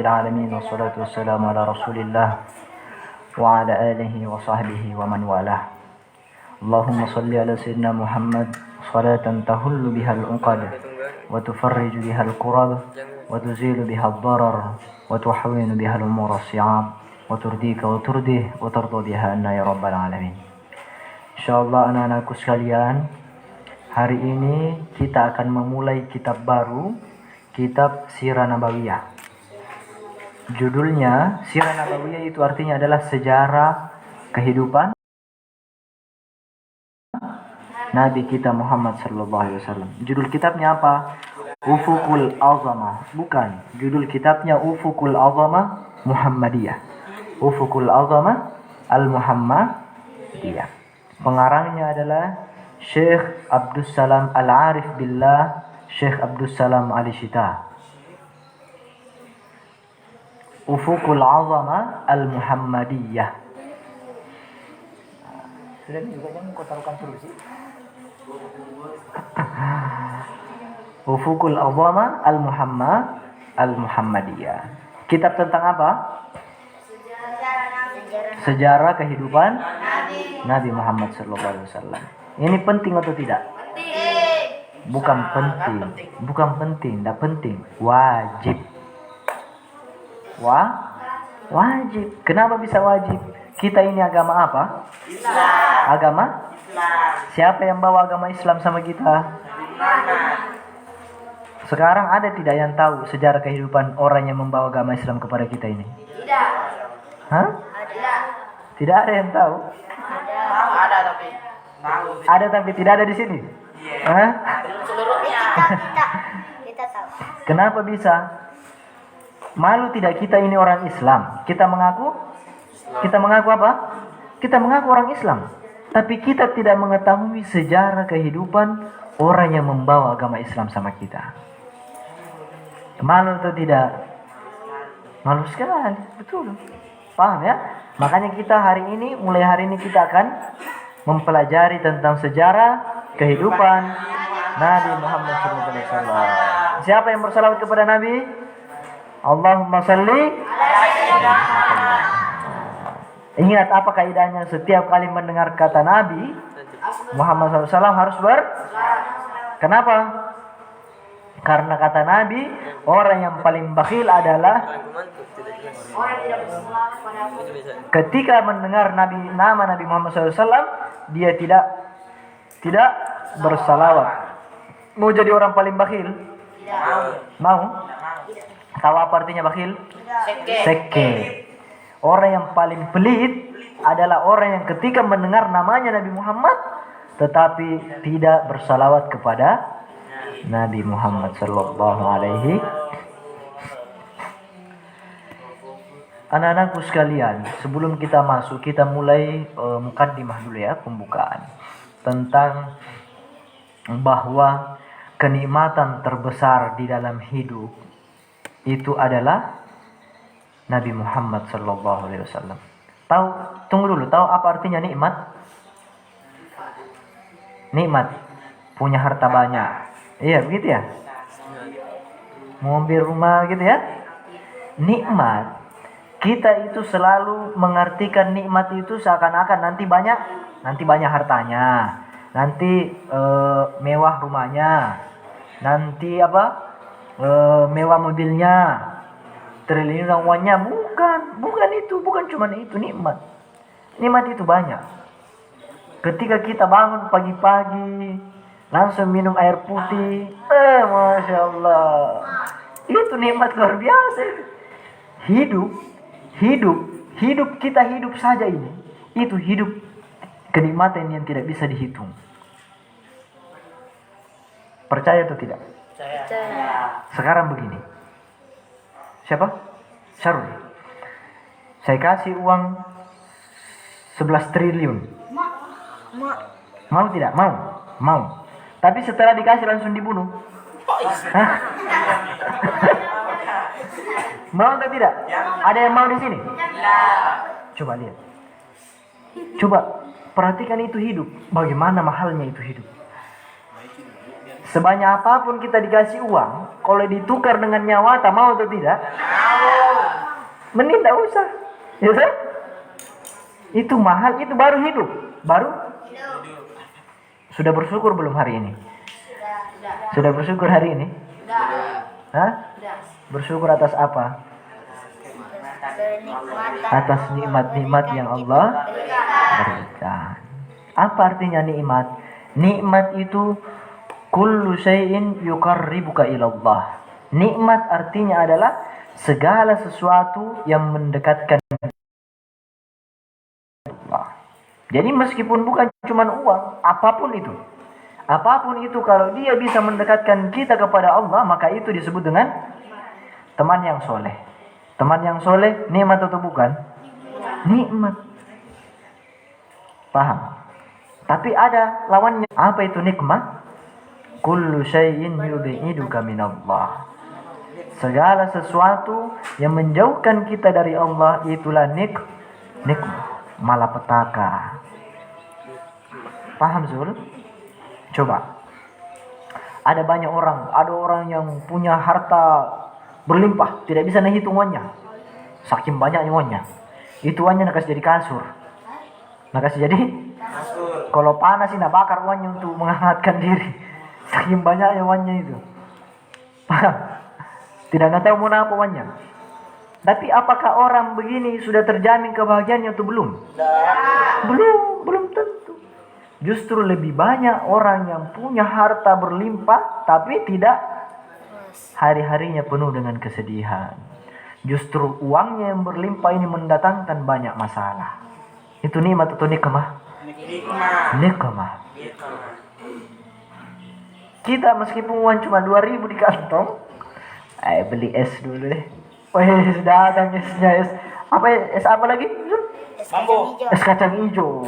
Alamin wassalatu wassalamu ala Rasulillah wa ala alihi wa sahbihi wa man walah. Allahumma salli ala sayyidina Muhammad salatan tahullu biha al-uqad wa tufarriju biha al-qurab wa tuzilu biha ad-darar wa tuhawwinu biha al-umur as-si'ab wa turdika wa turdih wa tarda biha anna ya rabbal alamin. Insyaallah anak-anakku sekalian, hari ini kita akan memulai kitab baru, kitab Sirah Nabawiyah. Judulnya Sirah Nabawiyah itu artinya adalah sejarah kehidupan Nabi kita Muhammad sallallahu alaihi wasallam. Judul kitabnya apa? Ufukul Azamah. Bukan. Judul kitabnya Ufukul Azamah Muhammadiyah. Ufukul Azamah Al-Muhammadiyah. Pengarangnya adalah Syekh Abdus Salam Al-Arif Billah, Syekh Abdus Salam Al-Shita. Ufukul Azamah Al-Muhammadiyah. Sudah juga jangan kau taruhkan terus sih. Ufukul Azamah Al-Muhammadiyah. Kitab tentang apa? Sejarah kehidupan Nabi Muhammad sallallahu alaihi wasallam. Ini penting atau tidak? Bukan penting, tidak penting. Wajib. Wajib. Kenapa bisa wajib? Kita ini agama apa? Islam. Agama? Islam. Siapa yang bawa agama Islam sama kita? Sekarang ada tidak yang tahu sejarah kehidupan orang yang membawa agama Islam kepada kita ini? Tidak. Hah? Tidak ada yang tahu? Ada tapi tidak ada di sini. Hah? Kita tahu. Kenapa bisa? Malu tidak kita ini orang Islam? Kita mengaku apa? Kita mengaku orang Islam. Tapi kita tidak mengetahui sejarah kehidupan orang yang membawa agama Islam sama kita. Malu atau tidak? Malu sekali, betul. Paham ya? Makanya kita mulai hari ini kita akan mempelajari tentang sejarah kehidupan Nabi Muhammad SAW. Siapa yang bersalawat kepada Nabi? Allahumma salli. Ingat apa kaidahnya? Setiap kali mendengar kata Nabi Muhammad SAW harus Kenapa? Karena kata Nabi, orang yang paling bakhil adalah ketika mendengar nama Nabi Muhammad SAW, dia tidak bersalawat. Mau jadi orang paling bakhil? Mau? Tahu apa artinya bakhil? Seke. Orang yang paling pelit adalah orang yang ketika mendengar namanya Nabi Muhammad tetapi tidak bersalawat kepada Nabi Muhammad sallallahu alaihi. Anak-anakku sekalian, sebelum kita masuk, kita mulai mukaddimah dulu ya, pembukaan tentang bahwa kenikmatan terbesar di dalam hidup itu adalah Nabi Muhammad sallallahu alaihi wasallam. Tunggu dulu, tahu apa artinya nikmat? Nikmat punya harta banyak. Iya, begitu ya? Mobil, rumah gitu ya? Nikmat. Kita itu selalu mengartikan nikmat itu seakan-akan nanti banyak hartanya, nanti mewah rumahnya, nanti mewah mobilnya, triliunan uangnya. Bukan cuma itu nikmat. Nikmat itu banyak. Ketika kita bangun pagi-pagi langsung minum air putih, Masya Allah, itu nikmat luar biasa. Hidup kita hidup saja ini, itu hidup kenikmatan yang tidak bisa dihitung. Percaya atau tidak? Percaya. Sekarang begini, siapa? Syarul. Saya kasih uang 11 triliun. Mau tidak? Mau. Tapi setelah dikasih langsung dibunuh. Hah? Mau atau tidak? Ada yang mau di sini? Coba lihat. Coba perhatikan itu hidup. Bagaimana mahalnya itu hidup. Sebanyak apapun kita dikasih uang, kalau ditukar dengan nyawa, tak mau atau tidak? Mending tidak usah. Ya kan? Itu mahal, itu baru hidup. Baru sudah bersyukur belum hari ini? Sudah bersyukur hari ini? Hah? Bersyukur atas apa? Atas nikmat-nikmat yang Allah berikan. Apa artinya nikmat? Nikmat itu kullu syai'in yuqarribuka ilallah. Nikmat artinya adalah segala sesuatu yang mendekatkan Allah. Jadi meskipun bukan cuma uang, apapun itu kalau dia bisa mendekatkan kita kepada Allah, maka itu disebut dengan teman yang soleh. Teman yang soleh nikmat atau bukan? Nikmat. Paham? Tapi ada lawannya. Apa itu nikmat? Kullu syai'in yub'iduka minallah. Segala sesuatu yang menjauhkan kita dari Allah itulah nikmat, malapetaka. Paham Zul? Coba. Ada banyak orang, ada orang yang punya harta berlimpah, tidak bisa menghitung uangnya. Saking banyaknya uangnya. Itu uangnya nak kasih jadi kasur. Nak kasih jadi kasur. Kalau panas sih nak bakar uangnya untuk menghangatkan diri. Saking banyaknya uangnya itu. Paham? Tidak tahu mau apa uangnya. Tapi apakah orang begini sudah terjamin kebahagiaannya atau belum? Belum tentu. Justru lebih banyak orang yang punya harta berlimpah tapi tidak hari-harinya penuh dengan kesedihan. Justru uangnya yang berlimpah ini mendatangkan banyak masalah. Itu nikmat atau nikmah? Nikmah. Kita meskipun uang cuma 2.000 di kantong, beli es dulu deh. Wes datang esnya, es apa, es apa lagi? Es kacang hijau.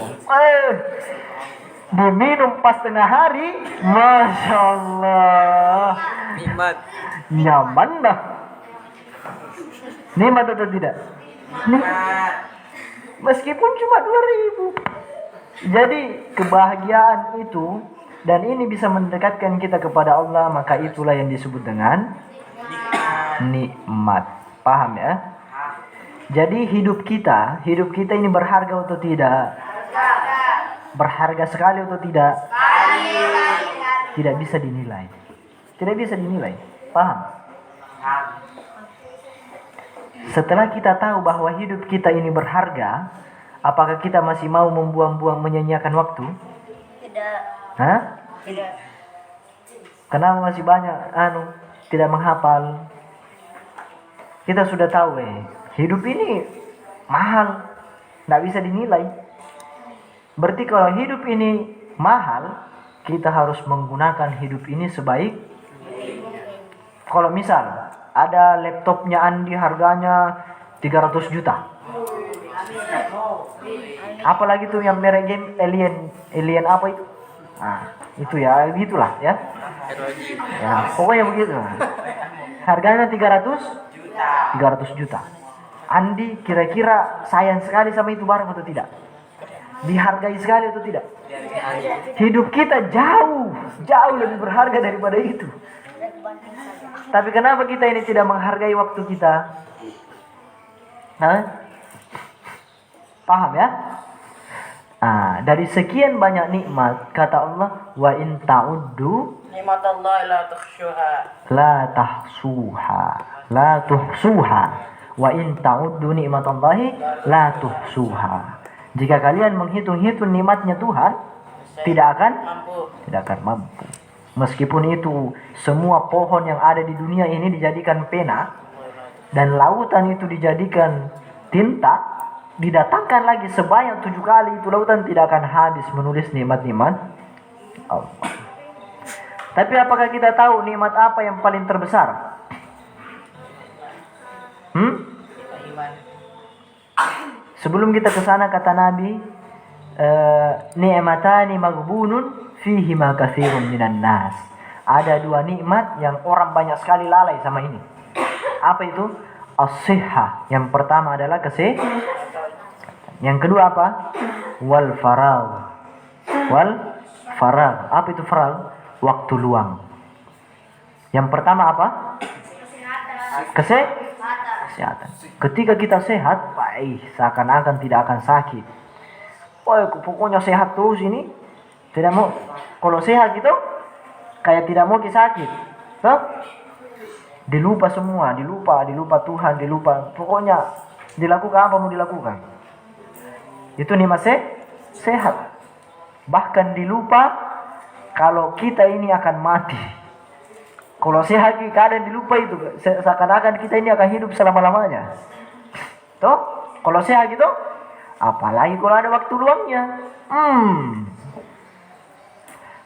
Diminum pas tengah hari, masya Allah. Nikmat. Nyaman dah. Nikmat atau tidak? Nikmat. Meskipun cuma 2.000. Jadi kebahagiaan itu dan ini bisa mendekatkan kita kepada Allah, maka itulah yang disebut dengan nikmat. Paham ya? Jadi hidup kita ini berharga atau tidak? Berharga sekali atau tidak? Tidak bisa dinilai. Tidak bisa dinilai. Paham? Setelah kita tahu bahwa hidup kita ini berharga, apakah kita masih mau membuang-buang, menyanyiakan waktu? Tidak. Hah? Tidak. Kenapa masih banyak tidak menghafal? Kita sudah tahu hidup ini mahal, tidak bisa dinilai. Berarti kalau hidup ini mahal, kita harus menggunakan hidup ini sebaik. Kalau misal ada laptopnya Andi harganya 300 juta. Apalagi tuh yang merek game alien apa itu? Itu ya, gitulah ya. Ya, pokoknya begitu. Harganya 300 juta. Andi kira-kira sayang sekali sama itu barang atau tidak? Dihargai sekali atau tidak? Hidup kita jauh lebih berharga daripada itu. Tapi kenapa kita ini tidak menghargai waktu kita? Paham ya? Dari sekian banyak nikmat, kata Allah, wa in ta'uddu Nikmatallahi la tuhsuha wa in ta'uddu nikmatallahi la tuhsuha. Jika kalian menghitung-hitung nikmatnya Tuhan, tidak akan mampu. Meskipun itu semua pohon yang ada di dunia ini dijadikan pena dan lautan itu dijadikan tinta, didatangkan lagi sebanyak 7 kali, itu lautan tidak akan habis menulis nikmat-nikmat Allah. Tapi apakah kita tahu nikmat apa yang paling terbesar? Sebelum kita ke sana kata Nabi, ni'matani maghbunun fihi ma katsirun minan nas. Ada 2 nikmat yang orang banyak sekali lalai sama ini. Apa itu? As-sihhah. Yang pertama adalah kesehatan. Yang kedua apa? Wal faragh. Apa itu faragh? Waktu luang. Yang pertama apa? Kesehatan. kesehatan. Ketika kita sehat, baik, seakan-akan tidak akan sakit. Oh, pokoknya sehat terus ini. Tidak mau, kalau sehat gitu, kayak tidak mau sakit. Huh? Dilupa semua, dilupa Tuhan, dilupa. Pokoknya dilakukan apa mau dilakukan. Itu nih masih sehat. Bahkan dilupa kalau kita ini akan mati. Kalau sehat keadaan dilupa itu, seakan-akan kita ini akan hidup selama-lamanya. Toh, kalau sehat gitu, apalagi kalau ada waktu luangnya.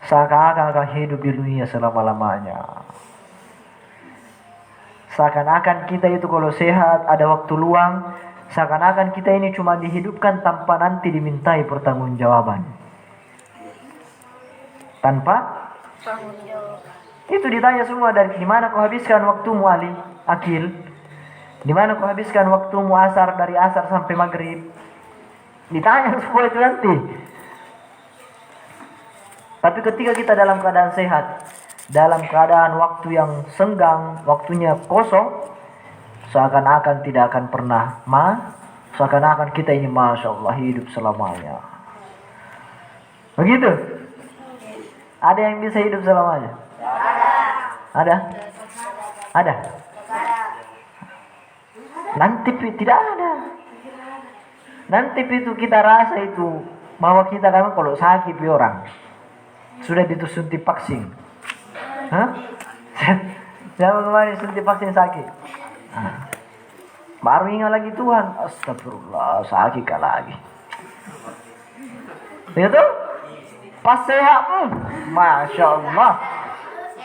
Seakan-akan akan hidup di dunia selama-lamanya. Seakan-akan kita itu kalau sehat, ada waktu luang, seakan-akan kita ini cuma dihidupkan tanpa nanti dimintai pertanggungjawaban. Tanpa tanggung jawab. Itu ditanya semua, dari di mana kau habiskan waktumu Ali, Akil? Di mana kau habiskan waktumu asar, dari asar sampai maghrib? Ditanya semua itu nanti. Tapi ketika kita dalam keadaan sehat, dalam keadaan waktu yang senggang, waktunya kosong, seakan-akan tidak akan pernah seakan-akan kita ini Masya Allah hidup selamanya. Begitu? Ada yang bisa hidup selamanya? Ada? Ada? Nanti tidak ada. Nanti itu kita rasa itu bahwa kita kan kalau sakit orang sudah disuntik vaksin. Hah? Jangan kemarin suntik vaksin sakit. Baru ingat lagi Tuhan. Astagfirullah, sakit lagi. Itu pas sehat, Masya Allah,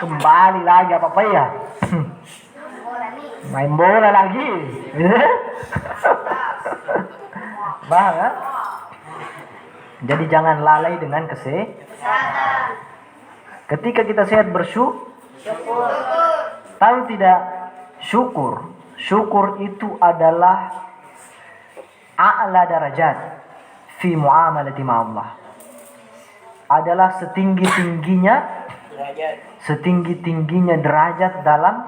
kembali lagi apa ya? Main bola lagi. Bahkan. Jadi jangan lalai dengan kesehatan. Ketika kita sehat bersyukur. Tahu tidak? Syukur itu adalah a'la darajat fi muamalati ma'allah. Adalah setinggi-tingginya derajat dalam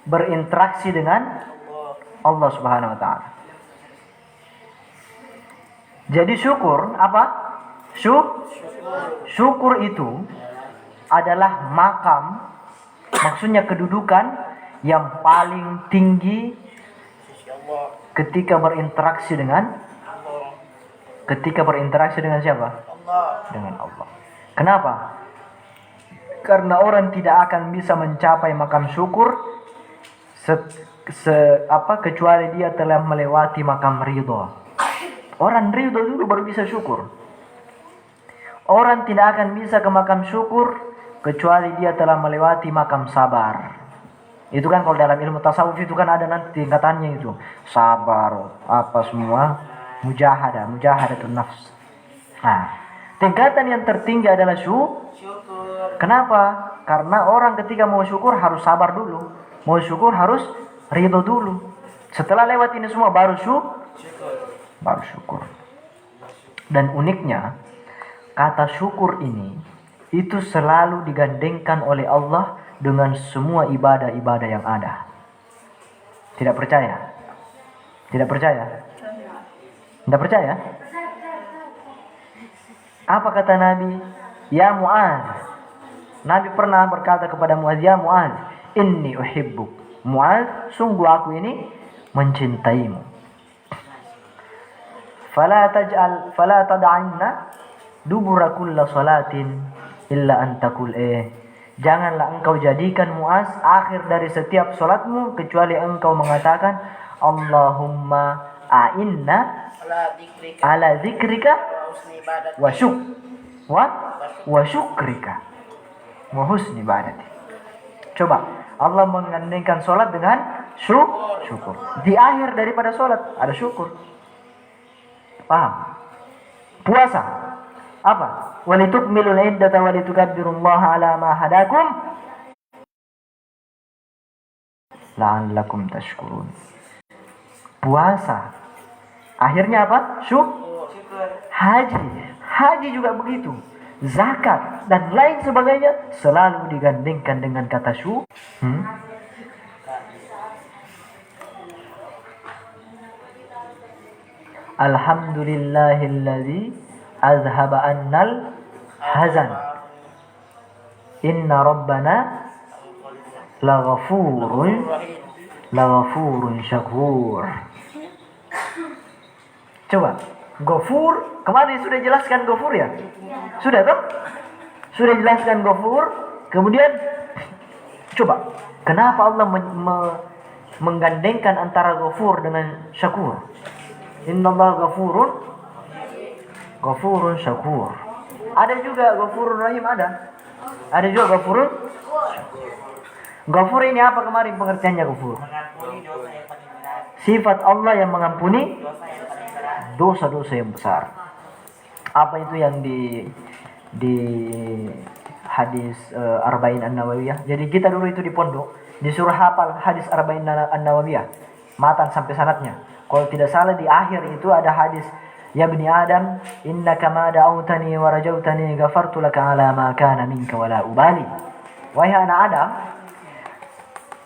berinteraksi dengan Allah Subhanahu wa taala. Jadi syukur apa? Syukur itu adalah makam, maksudnya kedudukan yang paling tinggi ketika berinteraksi dengan siapa? Dengan Allah. Kenapa? Karena orang tidak akan bisa mencapai makam syukur kecuali dia telah melewati makam ridho. Orang ridho dulu baru bisa syukur. Orang tidak akan bisa ke makam syukur kecuali dia telah melewati makam sabar. Itu kan kalau dalam ilmu tasawuf itu kan ada nanti tingkatannya itu. Sabar, apa semua, mujahadatun nafs. Nah, tingkatan yang tertinggi adalah syukur. Kenapa? Karena orang ketika mau syukur harus sabar dulu. Mau syukur harus ridho dulu. Setelah lewat ini semua baru syukur. Dan uniknya, kata syukur ini itu selalu digandengkan oleh Allah dengan semua ibadah-ibadah yang ada. Tidak percaya? Tidak percaya? Tidak percaya? Apa kata Nabi? Ya Mu'adz. Nabi pernah berkata kepada Mu'adz, ya Mu'adz, inni uhibbuk. Mu'adz, sungguh aku ini mencintaimu. Fala tad'anna dubura kulla salatin illa an taqul janganlah engkau jadikan Mu'adz akhir dari setiap salatmu kecuali engkau mengatakan Allahumma a'inna ala dzikrika wa syukrika wa husni ibadati. Coba Allah menggandengkan salat dengan syukur. Di akhir daripada salat ada syukur. Paham? Puasa apa? Walitukmilul iddata walitukabbirullaha ala ma hadakum la'allakum tashkurun. Puasa akhirnya apa? Syukur. Haji juga begitu. Zakat dan lain sebagainya selalu digandengkan dengan kata syukur. Alhamdulillahilladzi azhaba annal hazan. Inna rabbana laghafurun syakur. Coba, Ghafur, kemarin sudah jelaskan Ghafur ya? Sudah toh? Sudah jelaskan Ghafur. Kemudian coba, kenapa Allah menggandengkan antara Ghafur dengan Syakur? Innallaha ghafurun syakur. Ada juga Ghafurur Rahim, ada. Ada juga Ghafurun. Ghafur ini apa kemarin pengertiannya Ghafur? Sifat Allah yang mengampuni dosa-dosa yang besar. Apa itu yang di hadis Arba'in An-Nawawiyah? Jadi kita dulu itu di pondok disuruh hafal hadis Arba'in An-Nawawiyah, matan sampai sanadnya. Kalau tidak salah di akhir itu ada hadis, ya bani Adam, innaka ma da'awtani wa rajautani ghafartu laka ala ma kana minka wala ubali. Wahai anak Adam,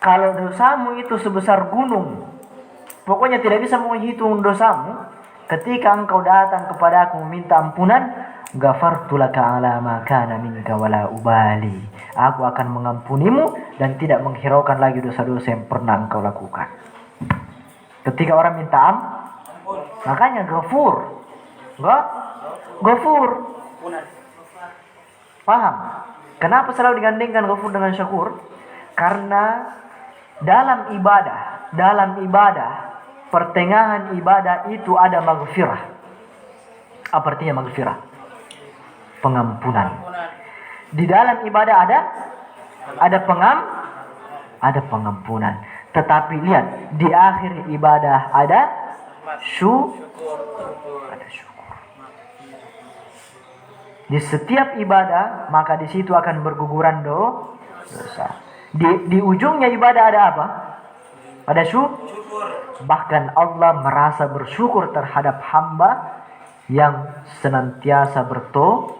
kalau dosamu itu sebesar gunung, pokoknya tidak bisa menghitung dosamu, ketika engkau datang kepada aku meminta ampunan, ghafartu laka ala ma kana minka wala ubali. Aku akan mengampunimu dan tidak menghiraukan lagi dosa-dosa yang pernah engkau lakukan. Ketika orang minta makanya Ghafur. Ghafur. Paham? Kenapa selalu digandengkan Ghafur dengan Syakur? Karena dalam ibadah, pertengahan ibadah itu ada maghfirah. Apa artinya maghfirah? Pengampunan. Di dalam ibadah ada pengampunan. Tetapi lihat, di akhir ibadah ada syukur. Di setiap ibadah, maka di situ akan berguguran dosa. Di ujungnya ibadah ada apa? Ada syukur. Bahkan Allah merasa bersyukur terhadap hamba yang senantiasa bertobat.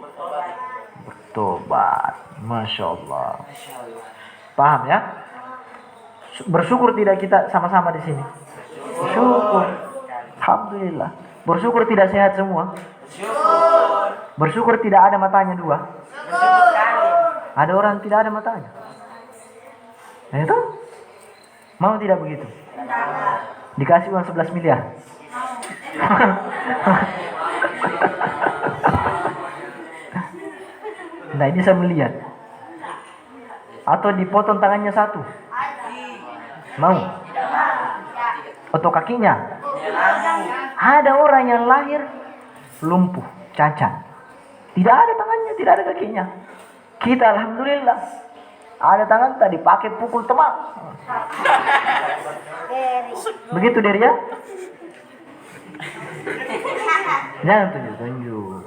Masya Allah. Paham ya? Bersyukur tidak kita sama-sama di sini? Syukur. Alhamdulillah. Bersyukur tidak sehat semua? Bersyukur tidak ada matanya dua? Ada orang tidak ada matanya. Nah itu? Mau tidak begitu? Dikasih uang 11 miliar. Nah ini saya melihat. Atau dipotong tangannya satu. Mau? Atau kakinya? Ada orang yang lahir lumpuh, cacat. Tidak ada tangannya, tidak ada kakinya. Kita alhamdulillah ada tangan tadi pakai pukul temak. Begitu Deria? Jangan tunjuk.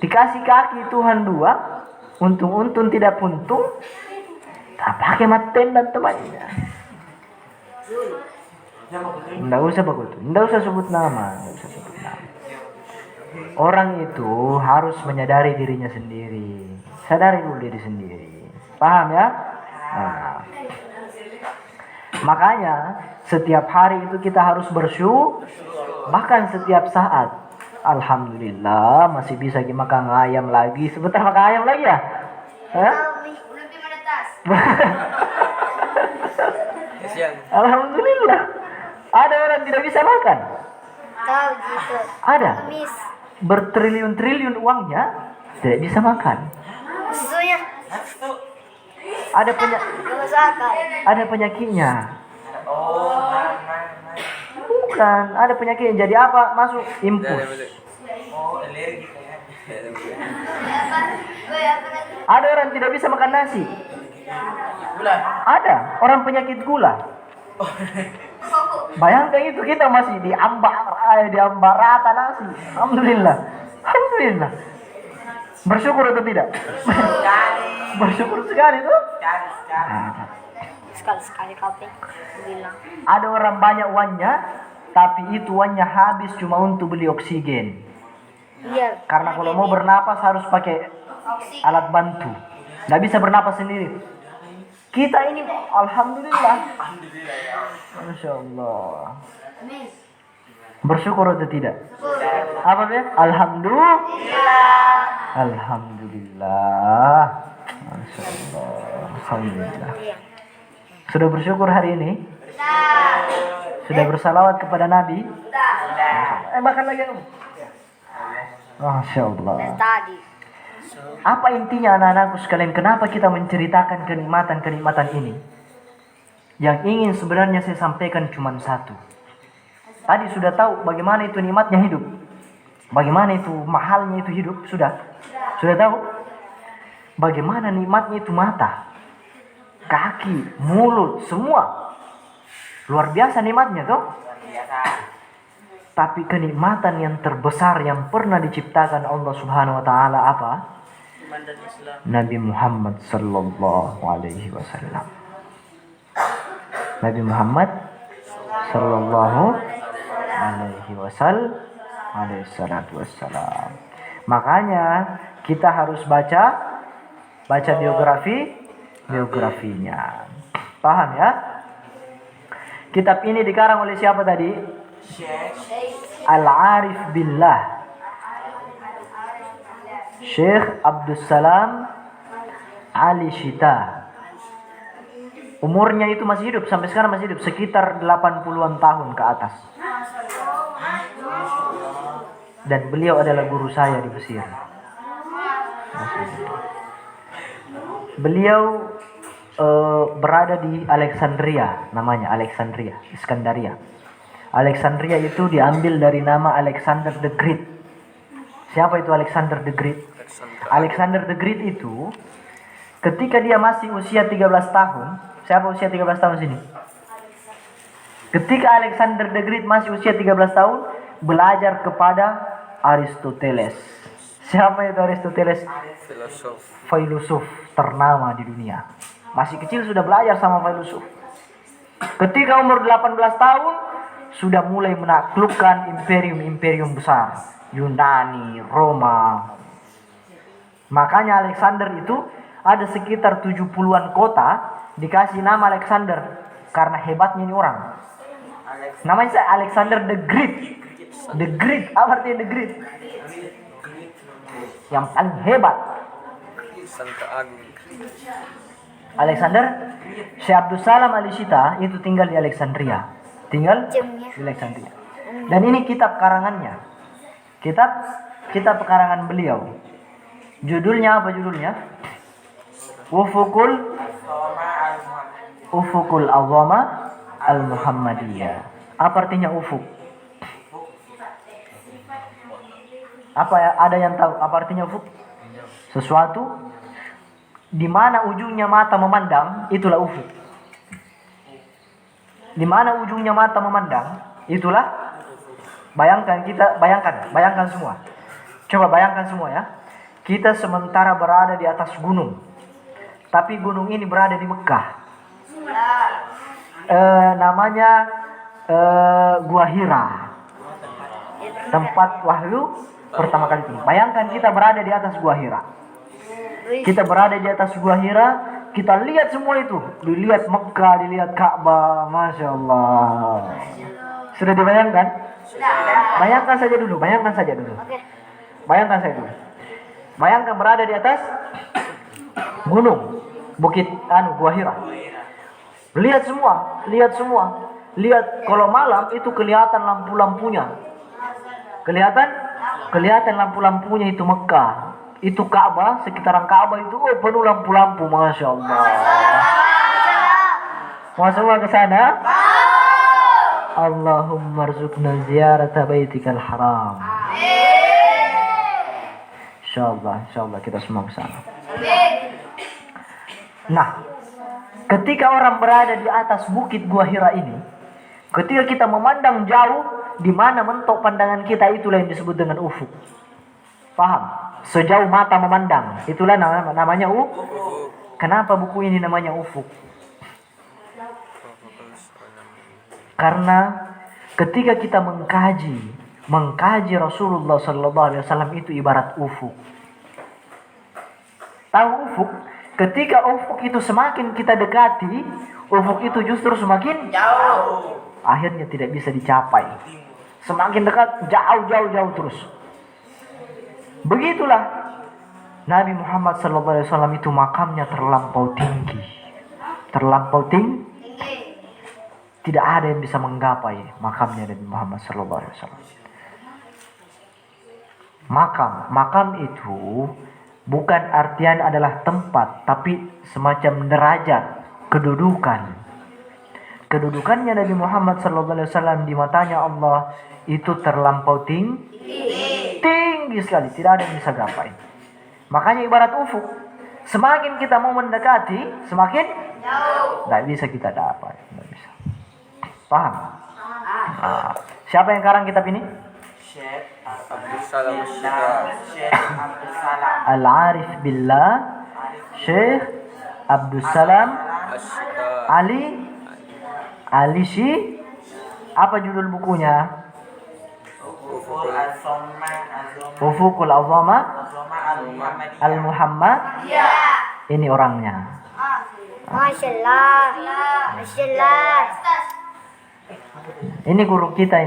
Dikasih kaki Tuhan dua, untung-untung tidak puntung. Tak pakai maten dan temannya. Tidak usah sebut nama. Orang itu harus menyadari dirinya sendiri. Sadari dulu diri sendiri. Paham ya? Nah. Makanya setiap hari itu kita harus bersyukur. Bahkan setiap saat. Alhamdulillah masih bisa makan ayam lagi. Sebentar makan ayam lagi ya? Alhamdulillah. Ada orang tidak bisa makan. Tahu gitu. Ada. Bertriliun-triliun uangnya tidak bisa makan. Susunya. Ada penyakitnya. Bukan, ada penyakitnya. Jadi apa? Masuk impus. Ada orang tidak bisa makan nasi. Ada orang penyakit gula. Bayangkan itu, kita masih diambar rata nasi. Alhamdulillah. Bersyukur atau tidak? Bersyukur sekali tuh. Sekali kau bilang. Ada orang banyak uangnya, tapi itu uangnya habis cuma untuk beli oksigen. Iya. Karena kalau mau bernapas harus pakai alat bantu. Nggak bisa bernapas sendiri. Kita ini alhamdulillah. Masya Allah. Bersyukur atau tidak? Apa ya? Alhamdulillah. Alhamdulillah. Masya Allah. Alhamdulillah. Sudah bersyukur hari ini? Sudah bersalawat kepada Nabi? Makan lagi kamu. Masya Allah. Dan tadi. Apa intinya anak-anakku sekalian? Kenapa kita menceritakan kenikmatan-kenikmatan ini? Yang ingin sebenarnya saya sampaikan cuma satu. Tadi sudah tahu bagaimana itu nikmatnya hidup. Bagaimana itu mahalnya itu hidup. Sudah tahu. Bagaimana nikmatnya itu mata, kaki, mulut, semua. Luar biasa nikmatnya tuh. Tapi kenikmatan yang terbesar yang pernah diciptakan Allah Subhanahu wa taala apa? Nabi Muhammad sallallahu alaihi wasallam. Nabi Muhammad sallallahu alaihi wasallam alaihi salatu wassalam. Makanya kita harus baca biografinya. Paham ya? Kitab ini dikarang oleh siapa tadi? Al-Arif Billah, Syekh Abdus Salam Ali Shita. Umurnya itu masih hidup, sampai sekarang masih hidup, sekitar 80-an tahun ke atas. Dan beliau adalah guru saya di Mesir. Beliau berada di Alexandria, namanya Alexandria, Iskandaria. Alexandria itu diambil dari nama Alexander the Great. Siapa itu Alexander the Great? Alexander the Great itu ketika dia masih usia 13 tahun. Siapa usia 13 tahun sini? Ketika Alexander the Great masih usia 13 tahun, belajar kepada Aristoteles. Siapa itu Aristoteles? Filosof ternama di dunia. Masih kecil sudah belajar sama filosof. Ketika umur 18 tahun, sudah mulai menaklukkan imperium-imperium besar. Yunani, Roma. Makanya Alexander itu ada sekitar 70-an kota dikasih nama Alexander. Karena hebatnya ini orang. Namanya Alexander the Great. The Great, apa artinya the Great? Yang paling hebat. Alexander, Syekh Abdus Salam Ali Shita itu tinggal di Alexandria. Dan ini kitab karangannya. Kitab karangan beliau. Judulnya apa judulnya? Ufukul Azama Al-Muhammadiyah. Apa artinya ufuk? Apa ya? Ada yang tahu apa artinya ufuk? Sesuatu di mana ujungnya mata memandang, itulah ufuk. Di mana ujungnya mata memandang, itulah bayangkan semua. Coba bayangkan semua ya. Kita sementara berada di atas gunung. Tapi gunung ini berada di Mekah. Namanya Gua Hira. Tempat wahyu pertama kali itu. Bayangkan kita berada di atas Gua Hira. Kita berada di atas Gua Hira, kita lihat semua itu. Dilihat Mekah, dilihat Ka'bah, Masya Allah. Sudah dibayangkan? Bayangkan saja dulu. Bayangkan saja dulu. Bayangkan berada di atas gunung, bukit Gua Hira. Lihat semua. Lihat kalau malam itu kelihatan lampu-lampunya. Kelihatan lampu-lampunya itu Mekah. Itu Ka'bah, sekitaran Ka'bah itu penuh lampu-lampu, Masya Allah. Mau semua ke sana? Allahumma rzuqna ziyarata baitikal haram. Insyaallah kita semua ke sana. Nah, ketika orang berada di atas bukit Gua Hira ini, ketika kita memandang jauh, di mana mentok pandangan kita, itulah yang disebut dengan ufuk. Paham? Sejauh mata memandang, itulah namanya ufuk. Kenapa buku ini namanya ufuk? Karena ketika kita mengkaji Rasulullah sallallahu alaihi wasallam itu ibarat ufuk. Tahu ufuk? Ketika ufuk itu semakin kita dekati, ufuk itu justru semakin jauh. Akhirnya tidak bisa dicapai. Semakin dekat, jauh terus. Begitulah Nabi Muhammad SAW itu makamnya terlampau tinggi. Terlampau tinggi. Tidak ada yang bisa menggapai makamnya Nabi Muhammad SAW. Makam itu bukan artian adalah tempat, tapi semacam derajat, kedudukan. Kedudukannya Nabi Muhammad SAW di matanya Allah itu terlampau tinggi sekali, tidak ada yang bisa gapai. Makanya ibarat ufuk, semakin kita mau mendekati, semakin tidak bisa kita dapat. Tidak bisa. Paham? Nah, siapa yang karang kitab ini? Syekh Abdussalam Al-Arif Billah Syekh Abdussalam Ali Shi. Apa judul bukunya? Ufukul Azama Al-Muhammad. Ini orangnya. Masya Allah. Ini guru kita,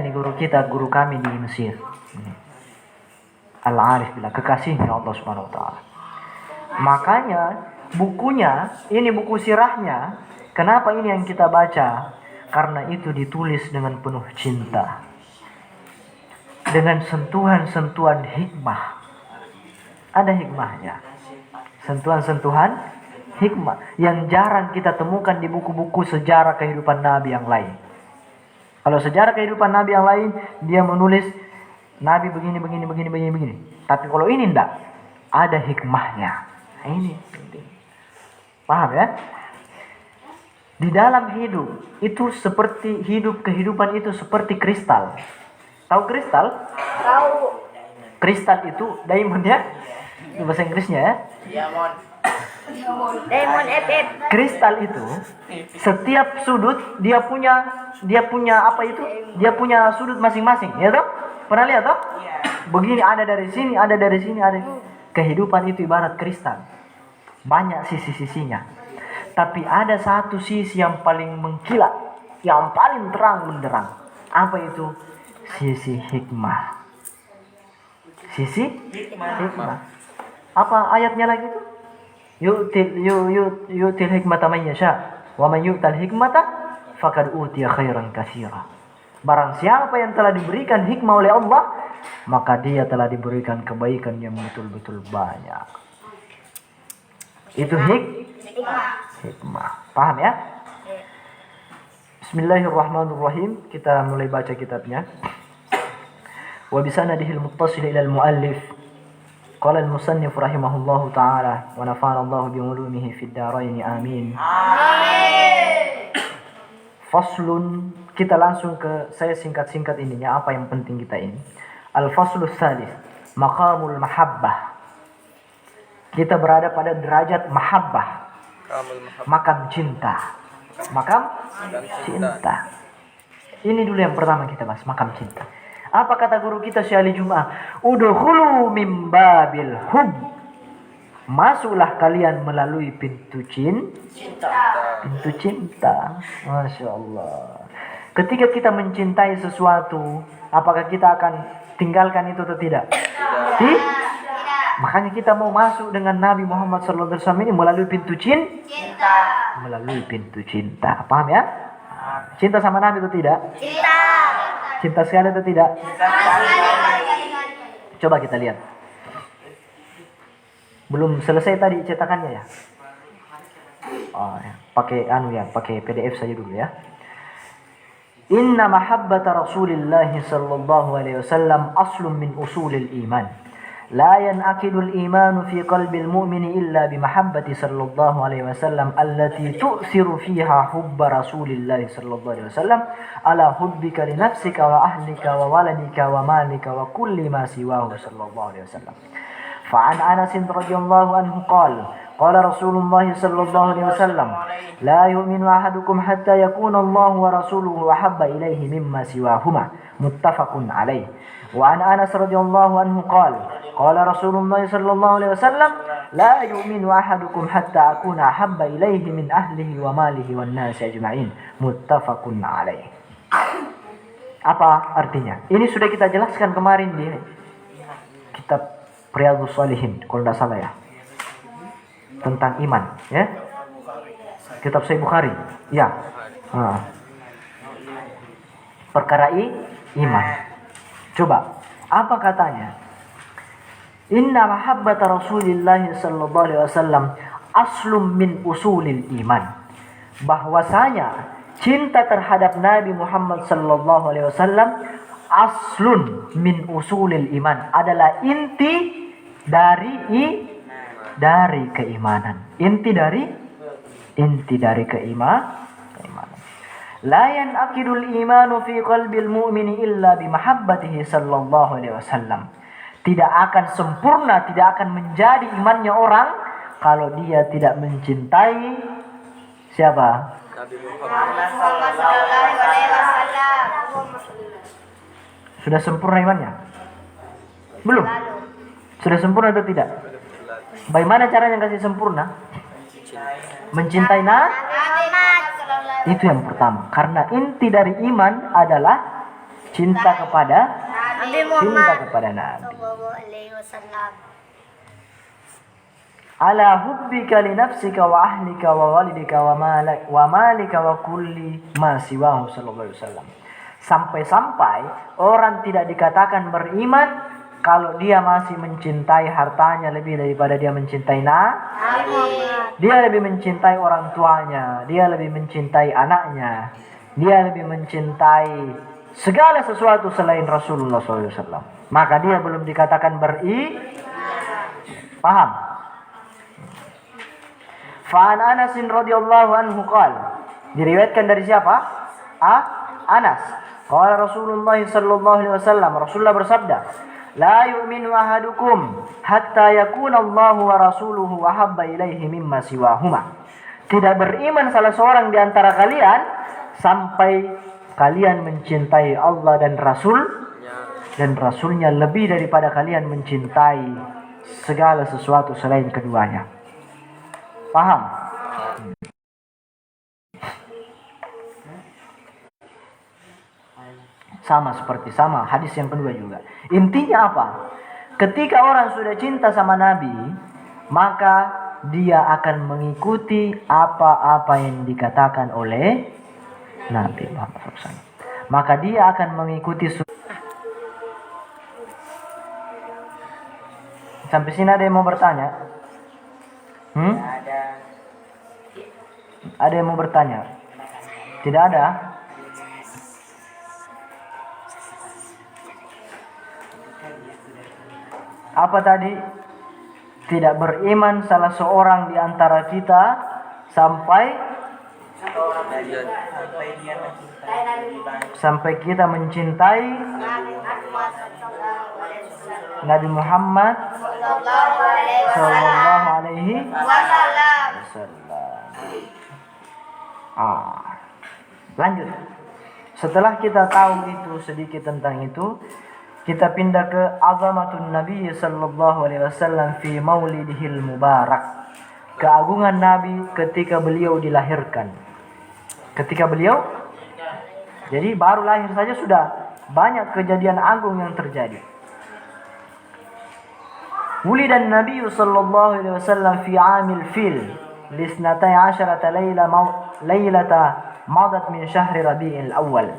guru kami di Mesir. Al-Arif Billah, kekasihnya Allah Subhanahu wa taala. Makanya bukunya, ini buku sirahnya. Kenapa ini yang kita baca? Karena itu ditulis dengan penuh cinta. Dengan sentuhan-sentuhan hikmah. Ada hikmahnya. Sentuhan-sentuhan hikmah yang jarang kita temukan di buku-buku sejarah kehidupan Nabi yang lain. Kalau sejarah kehidupan Nabi yang lain, dia menulis Nabi begini. Tapi kalau ini enggak, ada hikmahnya. Nah, ini penting. Paham ya? Di dalam hidup itu seperti kehidupan itu seperti kristal. Tahu kristal? Tahu. Kristal itu diamond ya? Itu bahasa Inggrisnya ya. Diamond FF. Kristal itu setiap sudut dia punya apa itu? Dia punya sudut masing-masing, ya toh? Pernah lihat toh? Begini ada dari sini, ada. Kehidupan itu ibarat kristal. Banyak sisi-sisinya. Tapi ada satu sisi yang paling mengkilat, yang paling terang benderang. Apa itu? Sisi hikmah. Sisi hikmah. Apa ayatnya lagi itu? Yu'til hikmata man yasha wa man yu'tal hikmata faqad utiya khairan katsira. Barang siapa yang telah diberikan hikmah oleh Allah, maka dia telah diberikan kebaikan yang betul-betul banyak. Itu hikmah. Paham ya? Bismillahirrahmanirrahim. Kita mulai baca kitabnya. Wa bisanadihil muttasil ila al-muallif. Qala al-musannif rahimahullahu ta'ala wa nafa'ana Allah bi ulumihi fid dharain amin. Faslun, kita langsung ke saya singkat-singkat ininya apa yang penting kita ini. Al-faslus tsalits, maqamul mahabbah. Kita berada pada derajat mahabbah. Makam cinta. Makam cinta. Ini dulu yang pertama kita bahas, makam cinta. Apa kata guru kita Syekh Ali Jum'ah? Udkhulu min babil hub. Masuklah kalian melalui pintu cinta. Pintu cinta. Masya Allah. Ketika kita mencintai sesuatu, apakah kita akan tinggalkan itu atau tidak? Tidak. Makanya kita mau masuk dengan Nabi Muhammad SAW ini melalui pintu cinta. Melalui pintu cinta. Paham ya? Cinta sama Nabi atau tidak? Cinta. Cinta sekali atau tidak? Coba kita lihat. Belum selesai tadi cetakannya ya? Oh, ya. Pakai PDF saja dulu ya. Inna mahabbata Rasulillah sallallahu alaihi wasallam aslun min usulil iman. لا ينعقد الإيمان في قلب المؤمن إلا بمحبة صلى الله عليه وسلم التي تؤثر فيها حب رسول الله صلى الله عليه وسلم على حبك لنفسك وأهلك وولدك ومالك وكل ما سواه صلى الله عليه وسلم. فعن أنس رضي الله عنه قال رسول الله صلى الله عليه وسلم لا يؤمن أحدكم حتى يكون الله ورسوله أحب إليه مما سواهما متفق عليه. وعن أنس رضي الله عنه قال رسول الله صلى الله عليه وسلم لا يؤمن أحدكم حتى أكون أحب إليه من أهله وماله والناس أجمعين متفق عليه. Apa artinya? Ini sudah kita jelaskan kemarin di kitab Riyadhus Shalihin, kalau tidak salah ya. Tentang iman, ya. Kitab Sahih Bukhari. Ya. Perkara iman. Coba, apa katanya? Inna mahabbata Rasulillah sallallahu alaihi wasallam aslum min usulil iman. Bahwasanya cinta terhadap Nabi Muhammad sallallahu alaihi wasallam aslun min usulil iman, adalah inti dari keimanan. Inti dari keimanan. La yanaqidul imanu fi qalbil mu'mini illa bi mahabbatihi sallallahu alaihi wasallam. Tidak akan sempurna, tidak akan menjadi imannya orang kalau dia tidak mencintai siapa? Nabi Muhammad sallallahu alaihi wasallam. Sudah sempurna imannya? Belum? Sudah sempurna atau tidak? Bagaimana caranya kasih sempurna? Mencintai itu yang pertama. Karena inti dari iman adalah cinta kepada Nabi. Ala hubbika li nafsika wa ahlika wa walidika wa malika wa kulli ma siwahu sallallahu alaihi wasallam. Sampai-sampai orang tidak dikatakan beriman kalau dia masih mencintai hartanya lebih daripada dia mencintai dia lebih mencintai orang tuanya, dia lebih mencintai anaknya, dia lebih mencintai segala sesuatu selain Rasulullah SAW. Maka dia belum dikatakan paham? Fa'an Anasin radhiyallahu anhu qala, diriwayatkan dari siapa? Anas. Qala Rasulullah sallallahu alaihi wasallam, Rasulullah bersabda, la yu'minu ahadukum hatta yakuna Allahu wa rasuluhu ahabba ilaihi mimma siwahuma. Tidak beriman salah seorang di antara kalian sampai kalian mencintai Allah dan Rasulnya lebih daripada kalian mencintai segala sesuatu selain keduanya. Paham? Sama hadis yang kedua juga. Intinya apa? Ketika orang sudah cinta sama Nabi, maka dia akan mengikuti apa-apa yang dikatakan oleh Nabi Muhammad SAW. Maka dia akan mengikuti. Sampai sini ada yang mau bertanya? Ada yang mau bertanya? Tidak ada? Apa tadi? Tidak beriman salah seorang di antara kita sampai kita mencintai Nabi Muhammad sallallahu alaihi wasallam. Lanjut. Setelah kita tahu itu sedikit tentang itu, kita pindah ke azamatun Nabi sallallahu alaihi wasallam fi maulidihil mubarak. Keagungan Nabi ketika beliau dilahirkan. Jadi baru lahir saja sudah banyak kejadian agung yang terjadi. Wulidan Nabi sallallahu alaihi wasallam fi 'amil fil lisnatai 'asharata laylata madat min syahri Rabi'il Awal.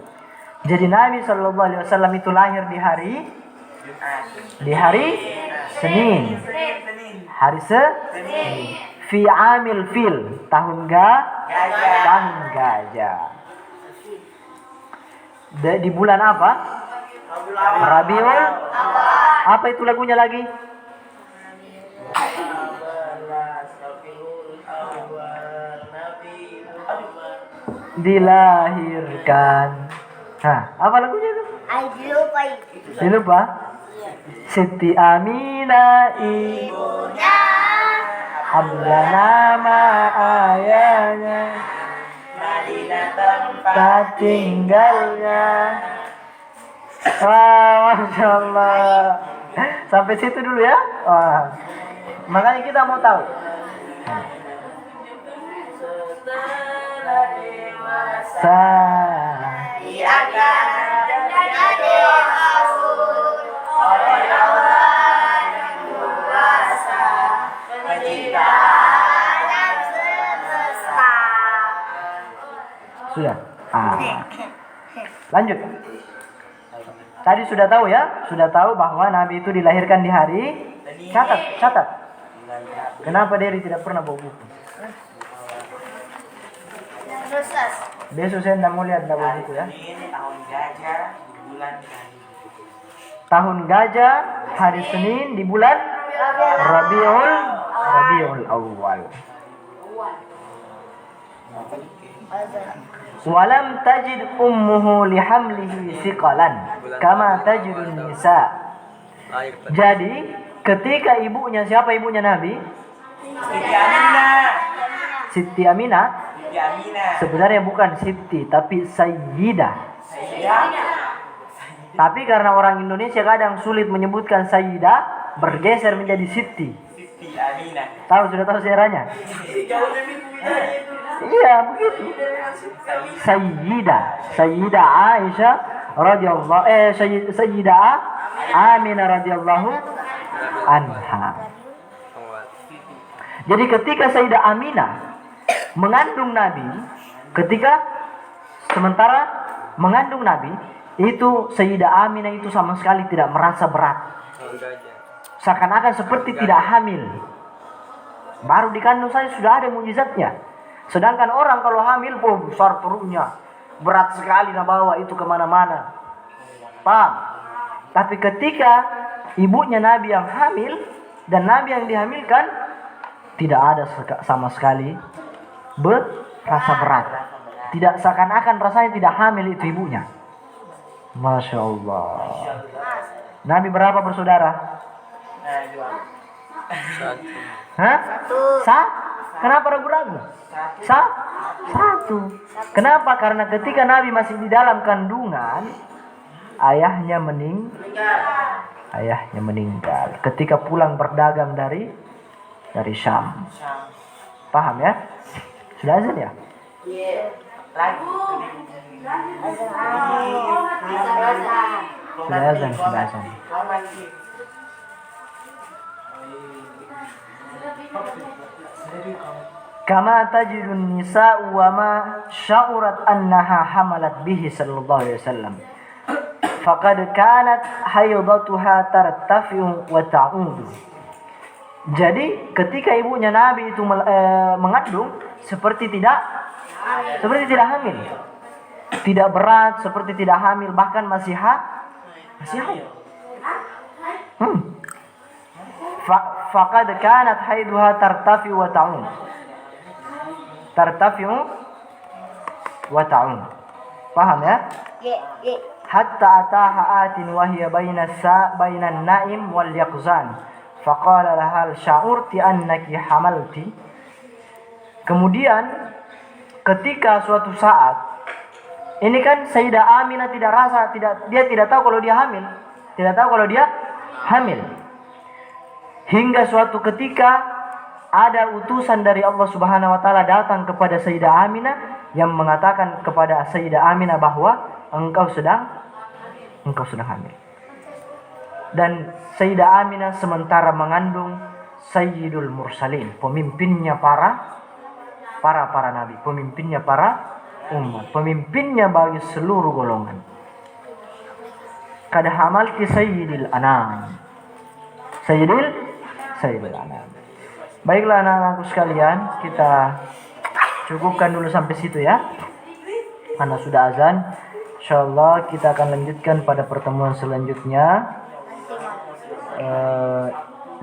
Jadi Nabi sallallahu alaihi wasallam itu lahir di hari Senin. Hari Senin. Fi 'amil fil, tahun gajah. Di bulan apa? Rabiul. Apa itu lagunya lagi? Dilahirkan. Apa lagunya itu? Dilupa. Siti Aminah ibunya, Hamzah nama ayahnya, Madinah tempat tinggalnya. Masya Allah. Sampai situ dulu ya. Makanya kita mau tahu. Dia akan jadi Rasul oleh Allah yang kuasa pencipta alam semesta. Sudah. Lanjut. Tadi sudah tahu ya, sudah tahu bahwa Nabi itu dilahirkan di hari. Catat. Kenapa Dery tidak pernah bawa buku? Besok saya tidak mau lihat tidak bawa buku ya. Ini tahun gajah bulan Tahun gajah hari Senin di bulan Rabiul Awal. Walam tajid ummuhu lihamlihi siqalan kama tajidun nisa. Jadi ketika ibunya, siapa ibunya Nabi? Siti Aminah. Siti Aminah. Siti Aminah. Sebenarnya bukan Siti tapi Sayyidah. Sayyidah. Tapi karena orang Indonesia kadang sulit menyebutkan Sayyidah, bergeser menjadi Siti. Siti Aminah. Sudah tahu sejarahnya? Jauh lebih mudah itu. Iya begitu. Sayyidah Aisyah radhiyallahu Sayyidah Aminah radhiyallahu anha. Jadi ketika Sayyidah Aminah mengandung Nabi, sementara mengandung Nabi, itu Sayyidah Aminah itu sama sekali tidak merasa berat. Seakan-akan seperti tidak hamil. Baru dikandung saja sudah ada mujizatnya. Sedangkan orang kalau hamil, besar perutnya, berat sekali nak bawa itu kemana-mana. Paham? Tapi ketika ibunya Nabi yang hamil dan Nabi yang dihamilkan, tidak ada sama sekali rasa berat. Tidak, seakan-akan rasanya tidak hamil itu ibunya. Masya Allah. Nabi berapa bersaudara? Hah? Kenapa ragu-ragu? Satu. Kenapa? Karena ketika Nabi masih di dalam kandungan, ayahnya meninggal. Ketika pulang berdagang dari Syam. Paham ya? Sudah azan ya? Sudah azan. Kama tajidun nisa'u wa ma sya'urat annaha hamalat bihi sallallahu alaihi wasallam. Faqad kanat haydatuha tartafi'u wa ta'udu. Jadi ketika ibunya Nabi itu mengandung seperti tidak hamil. Tidak berat seperti tidak hamil, bahkan masih haid. Faqad kanat haiduha tartafi'u wa ta'ud. Paham ya? Hatta ataha atin wa hiya bainan naim wal yaqzan. Faqala laha sya'urti annaki hamalti. Kemudian ketika suatu saat, ini kan Sayyidah Aminah dia tidak tahu kalau dia hamil. Hingga suatu ketika ada utusan dari Allah Subhanahu wa taala datang kepada Sayyidah Aminah yang mengatakan kepada Sayyidah Aminah bahwa engkau sedang hamil. Dan Sayyidah Aminah sementara mengandung Sayyidul Mursalin, pemimpinnya para nabi, pemimpinnya para umat, pemimpinnya bagi seluruh golongan. Kad hamalti Sayyidil Anam. Sayyidil Anam. Baiklah anak-anakku sekalian, kita cukupkan dulu sampai situ ya. Karena sudah azan. Insyaallah kita akan lanjutkan pada pertemuan selanjutnya.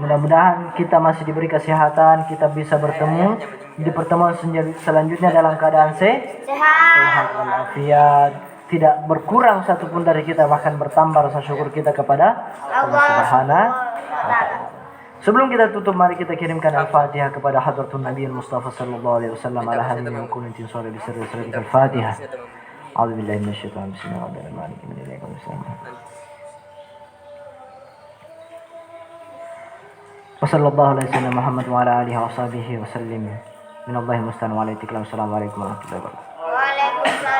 Mudah-mudahan kita masih diberi kesehatan, kita bisa bertemu di pertemuan selanjutnya dalam keadaan sehat walafiat, tidak berkurang satupun dari kita, bahkan bertambah rasa syukur kita kepada Allah Subhanahu wa taala. Sebelum kita tutup, mari kita kirimkan Al-Fatihah kepada Hadratun Nabi Mustafa sallallahu alaihi wasallam ala hadhihi min kunatin sura bi sirri Al-Fatihah. A'udzu billahi minasyaitonir rajim. Bismillahirrahmanirrahim. Wa sallallahu alaihi wasallam Muhammad wa ala alihi wa sahbihi wa sallim. Minallahi musta'an wa alaikum warahmatullahi wabarakatuh. Waalaikumsalam.